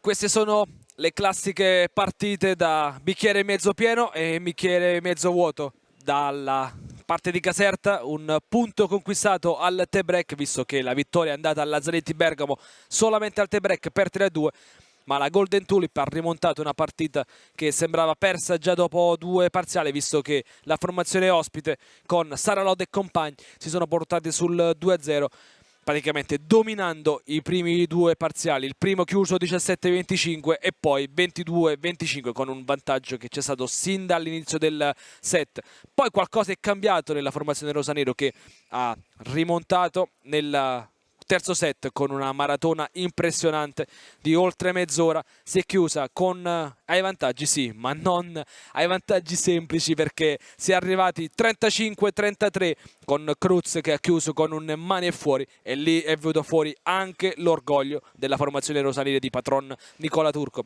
Queste sono le classiche partite da bicchiere mezzo pieno e bicchiere mezzo vuoto. Dalla parte di Caserta un punto conquistato al tie break, visto che la vittoria è andata alla Zanetti Bergamo solamente al tie break per 3-2, ma la Golden Tulip ha rimontato una partita che sembrava persa già dopo due parziali, visto che la formazione ospite con Sara Lode e compagni si sono portati sul 2-0, praticamente dominando i primi due parziali, il primo chiuso 17-25 e poi 22-25 con un vantaggio che c'è stato sin dall'inizio del set. Poi qualcosa è cambiato nella formazione rosanero, che ha rimontato nel terzo set con una maratona impressionante di oltre mezz'ora. Si è chiusa con ai vantaggi, sì, ma non ai vantaggi semplici, perché si è arrivati 35-33 con Cruz che ha chiuso con un mani e fuori, e lì è venuto fuori anche l'orgoglio della formazione rosanile di patron Nicola Turco,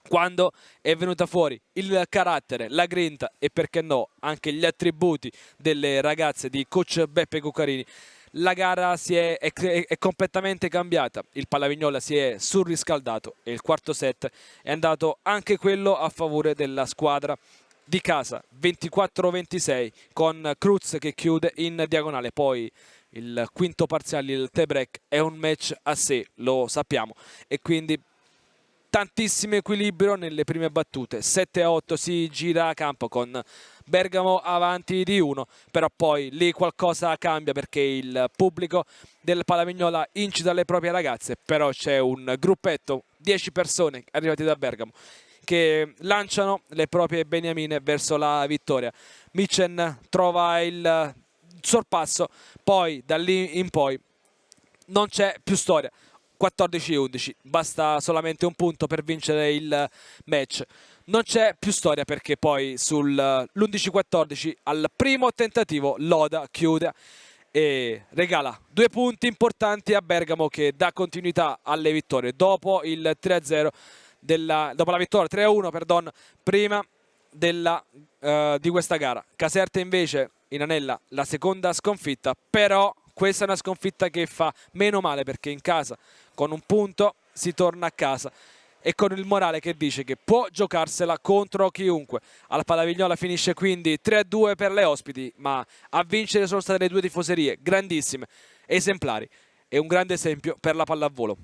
quando è venuta fuori il carattere, la grinta e perché no anche gli attributi delle ragazze di coach Beppe Cuccarini. La gara è completamente cambiata, il Pallavignola si è surriscaldato e il quarto set è andato anche quello a favore della squadra di casa, 24-26 con Cruz che chiude in diagonale. Poi il quinto parziale, il tie break, è un match a sé, lo sappiamo, e quindi tantissimo equilibrio nelle prime battute. 7-8 si gira a campo con Bergamo avanti di 1, però poi lì qualcosa cambia perché il pubblico del Pallavignola incita le proprie ragazze, però c'è un gruppetto, 10 persone arrivati da Bergamo, che lanciano le proprie beniamine verso la vittoria. Mitchen trova il sorpasso, poi da lì in poi non c'è più storia. 14-11, basta solamente un punto per vincere il match. Non c'è più storia perché poi sull'11-14 al primo tentativo Loda chiude e regala 2 punti importanti a Bergamo, che dà continuità alle vittorie dopo il 3-0 dopo la vittoria 3-1, perdon, prima di questa gara. Caserta invece in anella la seconda sconfitta, però questa è una sconfitta che fa meno male perché in casa con un punto si torna a casa e con il morale che dice che può giocarsela contro chiunque. Alla Pallavignola finisce quindi 3-2 per le ospiti, ma a vincere sono state le due tifoserie grandissime, esemplari, e un grande esempio per la pallavolo.